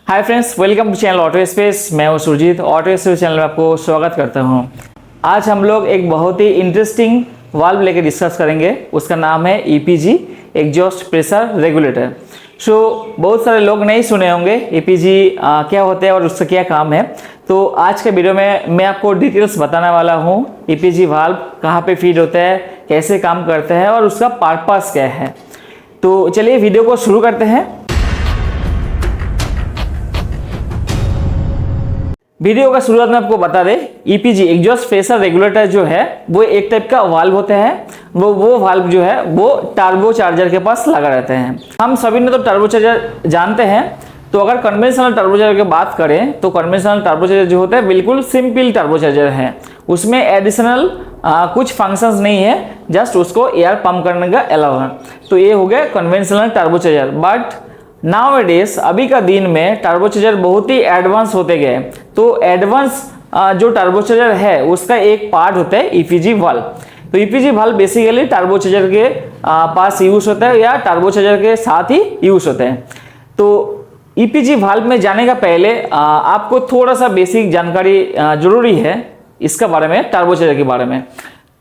Hi friends, welcome to channel auto space. मैं हूं Surjit. Auto space channel में आपको स्वागत करता हूं। आज हम लोग एक बहुत ही इंटरेस्टिंग वाल्व लेकर डिस्कस करेंगे। उसका नाम है ईपीजी, एग्जॉस्ट प्रेशर रेगुलेटर। बहुत सारे लोग नहीं सुने होंगे ईपीजी क्या होता है और उसका क्या काम है। तो आज के वीडियो में मैं आपको डिटेल्स बताने वाला हूं। ईपीजी वाल्व कहाँ पे फीड होता है, कैसे काम करता है और उसका पर्पस क्या है। तो चलिए वीडियो को शुरू करते हैं। वीडियो का शुरुआत में आपको बता दें, ईपीजी एग्जॉस्ट प्रेशर रेगुलेटर जो है वो एक टाइप का वाल्व होता है। वो वाल्व जो है वो टर्बो चार्जर के पास लगा रहते हैं। हम सभी ने तो टर्बो चार्जर जानते हैं। तो अगर कन्वेंशनल टर्बो चार्जर की बात करें तो कन्वेंशनल टर्बो चार्जर जो होता है बिल्कुल सिंपल टर्बो चार्जर है। उसमें एडिशनल कुछ फंक्शंस नहीं है, जस्ट उसको एयर पंप करने का अलाउ है। तो ये हो गया conventional turbo charger. But nowadays अभी का दिन में टर्बोचार्जर बहुत ही एडवांस होते गए। तो एडवांस जो टर्बोचार्जर है उसका एक पार्ट होता है ईपीजी वाल्व। तो ईपीजी वाल्व बेसिकली टर्बोचार्जर के पास यूज होता है या टर्बोचार्जर के साथ ही यूज होता है। तो ईपीजी वाल्व में जाने का पहले आपको थोड़ा सा बेसिक जानकारी जरूरी है इसका बारे में, टर्बोचार्जर के बारे में।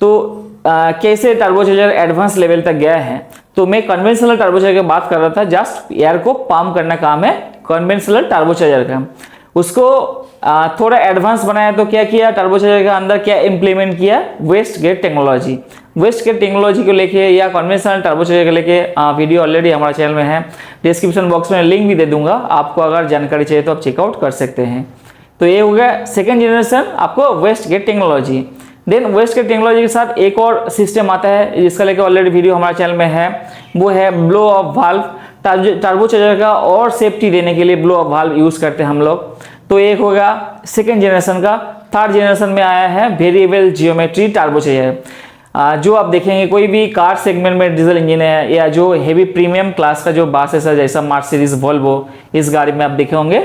तो कैसे टर्बोचार्जर एडवांस लेवल तक गया है। तो मैं कन्वेंशनल टर्बोचार्जर की बात कर रहा था, जस्ट एयर को पंप करना काम है कन्वेंशनल टर्बोचार्जर का। उसको थोड़ा एडवांस बनाया तो क्या किया, टर्बोचार्जर के अंदर क्या इंप्लीमेंट किया, waste gate technology. Waste gate technology को लेके या कन्वेंशनल टर्बोचार्जर को लेके वीडियो ऑलरेडी हमारे चैनल में है। डिस्क्रिप्शन बॉक्स में लिंक भी दे दूंगा, आपको अगर जानकारी चाहिए तो आप चेकआउट कर सकते हैं। तो ये हो गया सेकेंड जनरेशन आपको waste gate technology. Then waste gate technology के साथ एक और सिस्टम आता है जिसका लेकर ऑलरेडी वीडियो हमारे चैनल में है। वो है ब्लो ऑफ वाल्व। टर्बोचार्जर का और सेफ्टी देने के लिए ब्लो ऑफ वाल्व यूज करते हैं हम लोग। तो एक होगा सेकेंड जनरेशन का। थर्ड जनरेशन में आया है वेरिएबल जियोमेट्री टर्बोचार्जर। जो आप देखेंगे कोई भी कार सेगमेंट में डीजल इंजन है या जो हेवी प्रीमियम क्लास का जो बसेस है जैसा मर्सिडीज वोल्वो, इस गाड़ी में आप देखे होंगे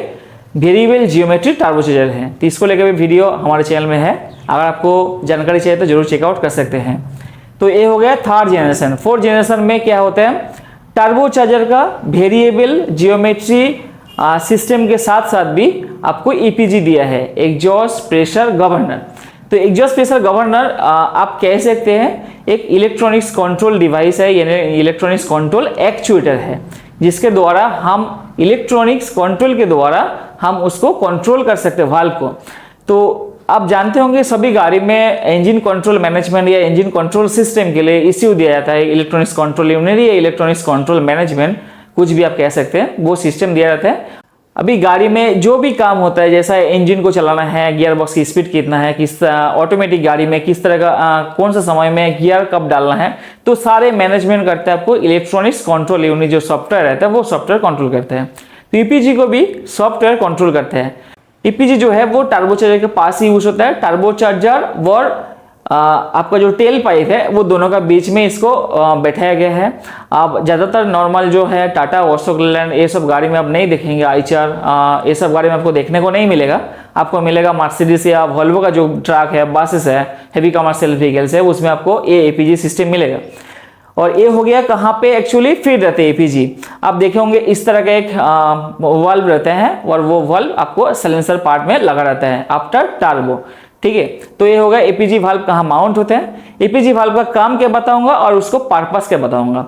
वेरिएबल जियोमेट्री टर्बोचार्जर है। तो इसको लेकर भी वीडियो हमारे चैनल में है, अगर आपको जानकारी चाहिए तो जरूर चेकआउट कर सकते हैं। तो ये हो गया थर्ड जनरेशन। फोर्थ जनरेशन में क्या होता है, टर्बोचार्जर का वेरिएबल जियोमेट्री सिस्टम के साथ साथ भी आपको ईपीजी दिया है, एग्जॉस्ट प्रेशर गवर्नर। तो एग्जॉस्ट प्रेशर गवर्नर आप कह सकते हैं एक इलेक्ट्रॉनिक्स कंट्रोल डिवाइस है, यानी इलेक्ट्रॉनिक्स कंट्रोल एक्चुएटर है, जिसके द्वारा हम इलेक्ट्रॉनिक्स कंट्रोल के द्वारा हम उसको कंट्रोल कर सकते हैं वाल्व को। तो आप जानते होंगे सभी गाड़ी में इंजन कंट्रोल मैनेजमेंट या इंजन कंट्रोल सिस्टम के लिए इश्यू दिया जाता है, इलेक्ट्रॉनिक्स कंट्रोल यूनिट या इलेक्ट्रॉनिक्स कंट्रोल मैनेजमेंट, कुछ भी आप कह सकते हैं, वो सिस्टम दिया जाता है। अभी गाड़ी में जो भी काम होता है, जैसा इंजन को चलाना है, गियर बॉक्स की स्पीड कितना है, किस ऑटोमेटिक गाड़ी में किस तरह का कौन सा समय में गियर कब डालना है, तो सारे मैनेजमेंट करता है आपको इलेक्ट्रॉनिक्स कंट्रोल यूनिट जो सॉफ्टवेयर रहता है वो सॉफ्टवेयर कंट्रोल करते हैं। तो ईपीजी को भी सॉफ्टवेयर कंट्रोल करते हैं। ईपीजी जो है वो टर्बोचार्जर के पास ही यूज होता है। टर्बोचार्जर और आपका जो टेल पाइप है वो दोनों का बीच में इसको बैठाया गया है। आप ज़्यादातर नॉर्मल जो है टाटा, अशोक लेलैंड, ये सब गाड़ी में आप नहीं देखेंगे, आइचर, ये सब गाड़ी में आपको देखने को नहीं मिलेगा। आपको मिलेगा मर्सिडीज या वोल्वो का जो ट्रक है, बसेस है, हेवी कमर्शियल व्हीकल्स है, उसमें आपको ये ईपीजी सिस्टम मिलेगा। और ये हो गया कहाँ पे एक्चुअली फिट रहते हैं ईपीजी। आप देखे होंगे इस तरह का एक वाल्व रहते हैं और वो वाल्व आपको साइलेंसर पार्ट में लगा रहता है आफ्टर टर्बो। ठीक है, तो ये होगा ईपीजी वाल्व कहाँ माउंट होते हैं। ईपीजी वाल्व का काम क्या बताऊंगा और उसको पर्पस क्या बताऊंगा।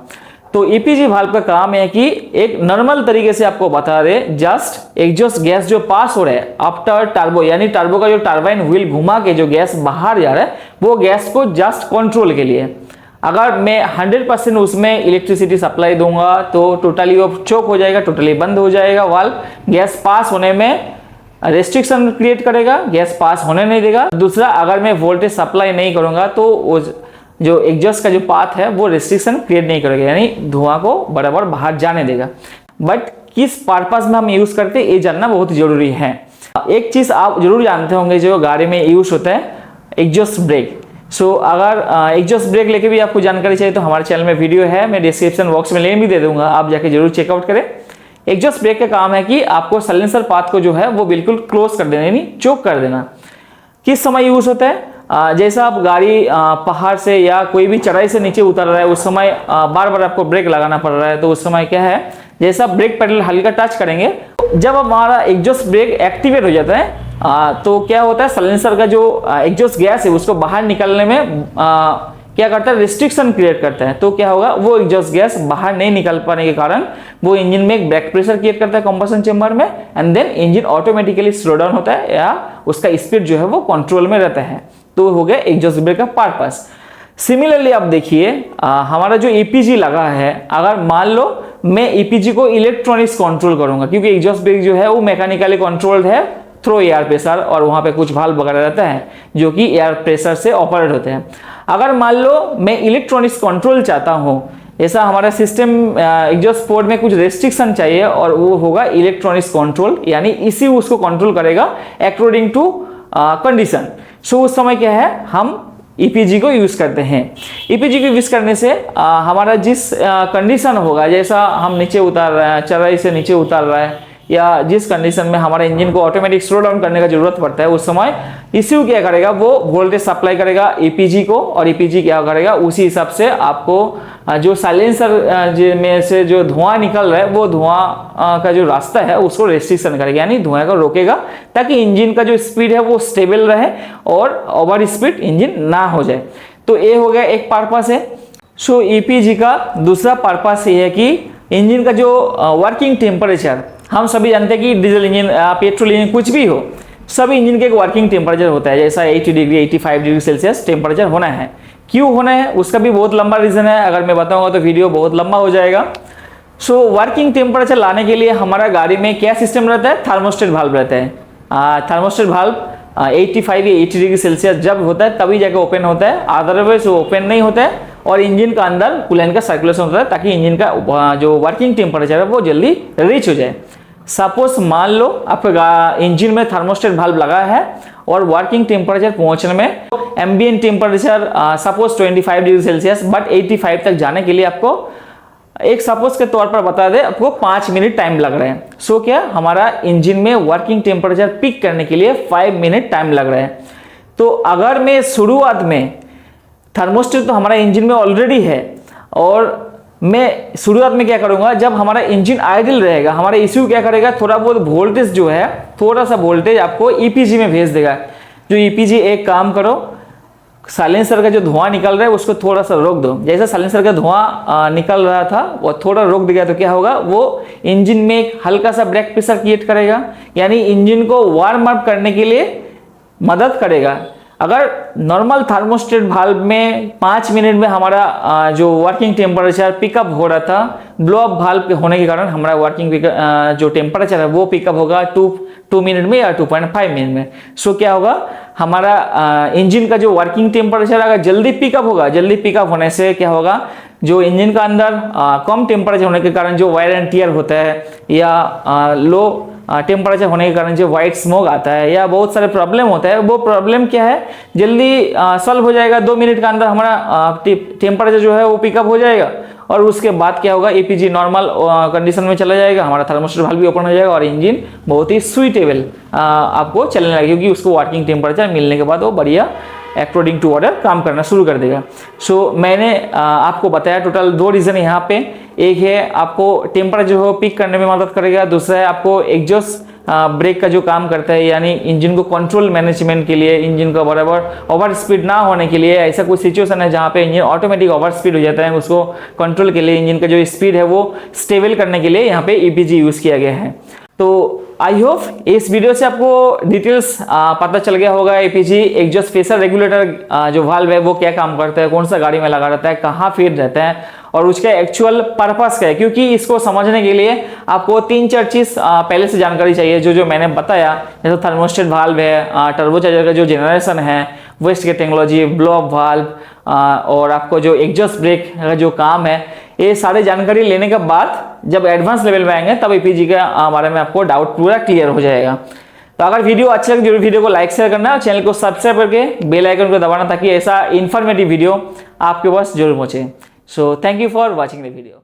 तो ईपीजी वाल्व का काम है कि एक नॉर्मल तरीके से आपको बता दे, जस्ट एग्जॉस्ट गैस जो पास हो रहा है आफ्टर टर्बो, यानी टर्बो का जो टर्बाइन व्हील घुमा के जो गैस बाहर जा रहा है वो गैस को जस्ट कंट्रोल के लिए। अगर मैं 100% उसमें इलेक्ट्रिसिटी सप्लाई दूंगा तो टोटली वो चोक हो जाएगा, टोटली बंद हो जाएगा वाल्व। गैस पास होने में रेस्ट्रिक्शन क्रिएट करेगा, गैस पास होने नहीं देगा। दूसरा, अगर मैं वोल्टेज सप्लाई नहीं करूंगा तो वो जो एग्जॉस्ट का जो पाथ है वो रेस्ट्रिक्शन क्रिएट नहीं करेगा, यानी धुआं को बराबर बाहर जाने देगा। बट किस पर्पस में हम यूज करते हैं ये जानना बहुत जरूरी है। एक चीज आप जरूर जानते होंगे जो गाड़ी में यूज होता है, एग्जॉस्ट ब्रेक। अगर एग्जॉस्ट ब्रेक लेके भी आपको जानकारी चाहिए तो हमारे चैनल में वीडियो है, मैं डिस्क्रिप्शन बॉक्स में लिंक भी दे दूंगा, आप जाके जरूर चेकआउट करें। एग्जॉस्ट ब्रेक का काम है कि आपको साइलेंसर पाथ को जो है वो बिल्कुल क्लोज कर देना, यानी चोक कर देना। किस समय यूज होता है, जैसा आप गाड़ी पहाड़ से या कोई भी चढ़ाई से नीचे उतर रहा है, उस समय बार बार आपको ब्रेक लगाना पड़ रहा है, तो उस समय क्या है, जैसा ब्रेक पेडल हल्का टच करेंगे, जब हमारा एग्जॉस्ट ब्रेक एक्टिवेट हो जाता है तो क्या होता है, साइलेंसर का जो एग्जॉस्ट गैस है उसको बाहर निकलने में क्या करता है, रिस्ट्रिक्शन क्रिएट करता है। तो क्या होगा, वो एग्जॉस्ट गैस बाहर नहीं निकल पाने के कारण वो इंजन में एक बैक प्रेशर क्रिएट करता है कंबसन चेंबर में, and then engine automatically slow down होता है या उसका स्पीड जो है वो कंट्रोल में रहता है। तो हो गया एग्जॉस्ट ब्रेक का पर्पस। सिमिलरली आप देखिए हमारा जो ईपीजी लगा है, अगर मान लो मैं ईपीजी को इलेक्ट्रॉनिक्स कंट्रोल करूंगा, क्योंकि एग्जॉस्ट ब्रेक जो है वो मैकेनिकली कंट्रोल्ड है थ्रू एयर प्रेशर, और वहां पे कुछ वाल्व वगैरह रहता है जो कि एयर प्रेशर से ऑपरेट होते हैं। अगर मान लो मैं इलेक्ट्रॉनिक्स कंट्रोल चाहता हूं, ऐसा हमारा सिस्टम एग्जॉस्ट पोर्ट में कुछ रेस्ट्रिक्शन चाहिए, और वो होगा इलेक्ट्रॉनिक्स कंट्रोल, यानी इसी उसको कंट्रोल करेगा अकॉर्डिंग टू कंडीशन। सो उस समय क्या है, हम ईपीजी को यूज करते हैं। ईपीजी को यूज करने से हमारा जिस कंडीशन होगा, जैसा हम नीचे उतार रहे हैं, चढ़ाई से नीचे उतार रहा है, या जिस कंडीशन में हमारे इंजन को ऑटोमेटिक स्लो डाउन करने का जरूरत पड़ता है, उस समय ईसीयू क्या करेगा, वो वोल्टेज सप्लाई करेगा ईपीजी को, और ईपीजी क्या करेगा, उसी हिसाब से आपको जो साइलेंसर में से जो धुआं निकल रहा है, वो धुआं का जो रास्ता है उसको रेस्ट्रिक्शन करेगा, यानी धुआं को रोकेगा, ताकि इंजन का जो स्पीड है वो स्टेबल रहे और ओवर स्पीड इंजन ना हो जाए। तो ये हो गया एक पर्पस है। सो ईपीजी का दूसरा पर्पस ये है कि इंजन का जो वर्किंग टेम्परेचर, हम सभी जानते हैं कि डीजल इंजन, पेट्रोल इंजन, कुछ भी हो, सभी इंजन के एक वर्किंग टेम्परेचर होता है, जैसा 80 डिग्री 85 डिग्री सेल्सियस टेम्परेचर होना है। क्यों होना है उसका भी बहुत लंबा रीजन है, अगर मैं बताऊंगा तो वीडियो बहुत लंबा हो जाएगा। सो वर्किंग टेम्परेचर लाने के लिए हमारा गाड़ी में क्या सिस्टम रहता है, थर्मोस्टेट वाल्व रहता है। थर्मोस्टेट वाल्व 85 या 80 डिग्री सेल्सियस जब होता है तभी जाके ओपन होता है, अदरवाइज वो ओपन नहीं होता है, और इंजन का अंदर कूलेंट का सर्कुलेशन होता है, ताकि इंजन का जो वर्किंग टेम्परेचर है वो जल्दी रीच हो जाए। सपोज मान लो आपका इंजन में थर्मोस्टेट वाल्व लगा है, और वर्किंग टेम्परेचर पहुंचने में ambient temperature suppose 25 degree Celsius, but 85 तक जाने के लिए आपको एक सपोज के तौर पर बता दे, आपको 5 मिनट टाइम लग रहे हैं। सो क्या हमारा इंजन में वर्किंग टेम्परेचर पिक करने के लिए 5 मिनट टाइम लग रहा है। तो अगर मैं शुरुआत में, थर्मोस्टेट तो हमारा इंजन में ऑलरेडी है, और मैं शुरुआत में क्या करूंगा, जब हमारा इंजन आइडल रहेगा, हमारा ईसीयू क्या करेगा, थोड़ा बहुत वोल्टेज जो है, थोड़ा सा वोल्टेज आपको ईपीजी में भेज देगा। जो ईपीजी एक काम करो, साइलेंसर का जो धुआं निकल रहा है उसको थोड़ा सा रोक दो। जैसा साइलेंसर का धुआं निकल रहा था वो थोड़ा रोक देगा, तो क्या होगा, वो इंजन में एक हल्का सा ब्रेक प्रेशर क्रिएट करेगा, यानी इंजन को वार्म अप करने के लिए मदद करेगा। अगर नॉर्मल थर्मोस्टेट वाल्व में 5 मिनट में हमारा जो वर्किंग टेम्परेचर पिकअप हो रहा था, ब्लो अप वाल्व होने के कारण हमारा वर्किंग जो टेम्परेचर है वो पिकअप होगा 2 मिनट में या 2.5 मिनट में। सो क्या होगा, हमारा इंजन का जो वर्किंग टेम्परेचर अगर जल्दी पिकअप होगा, जल्दी पिकअप होने से क्या होगा, जो इंजन का अंदर कम टेम्परेचर होने के कारण जो वायर एंड टियर होता है, या लो टेम्परेचर होने के कारण जो वाइट स्मोक आता है, या बहुत सारे प्रॉब्लम होता है, वो प्रॉब्लम क्या है, जल्दी सॉल्व हो जाएगा। 2 मिनट के अंदर हमारा टेम्परेचर जो है वो पिकअप हो जाएगा, और उसके बाद क्या होगा, ईपीजी नॉर्मल कंडीशन में चला जाएगा, हमारा थर्मोस्टेट वाल्व भी ओपन हो जाएगा, और इंजन बहुत ही सुइटेबल आपको चलने लगेगा, क्योंकि उसको वर्किंग टेम्परेचर मिलने के बाद वो बढ़िया अकॉर्डिंग टू ऑर्डर काम करना शुरू कर देगा। सो मैंने आपको बताया टोटल 2 रीजन यहाँ पे, एक है आपको टेम्परेचर हो पिक करने में मदद करेगा, दूसरा है आपको एग्जॉस्ट ब्रेक का जो काम करता है, यानी इंजन को कंट्रोल मैनेजमेंट के लिए, इंजन का बराबर ओवर स्पीड ना होने के लिए, ऐसा कोई सिचुएशन है जहाँ पे इंजन ऑटोमेटिक ओवर स्पीड हो जाता है, उसको कंट्रोल के लिए, इंजन का जो स्पीड है वो स्टेबल करने के लिए यहाँ पे ईपीजी यूज किया गया है। तो आई होप इस वीडियो से आपको डिटेल्स पता चल गया होगा, ईपीजी एग्जॉस्ट प्रेशर रेगुलेटर जो वाल्व है वो क्या काम करता है, कौन सा गाड़ी में लगा रहता है, कहाँ फिट रहता है, और उसका एक्चुअल पर्पस क्या है। क्योंकि इसको समझने के लिए आपको 3-4 चीज पहले से जानकारी चाहिए, जो मैंने बताया, जैसे थर्मोस्टेट वाल्व है, टर्बोचार्जर का जो जनरेशन है, वेस्ट के टेक्नोलॉजी, ब्लो अप वाल्व, और आपको जो एग्जॉस्ट ब्रेक का जो काम है, ये सारे जानकारी लेने के बाद जब एडवांस लेवल में आएंगे तब ईपीजी के बारे में आपको डाउट पूरा क्लियर हो जाएगा। तो अगर वीडियो अच्छा लगे जरूर वीडियो को लाइक शेयर करना, और चैनल को सब्सक्राइब करके बेल आइकन को दबाना, ताकि ऐसा इन्फॉर्मेटिव वीडियो आपके पास जरूर पहुंचे। So thank you for watching the video.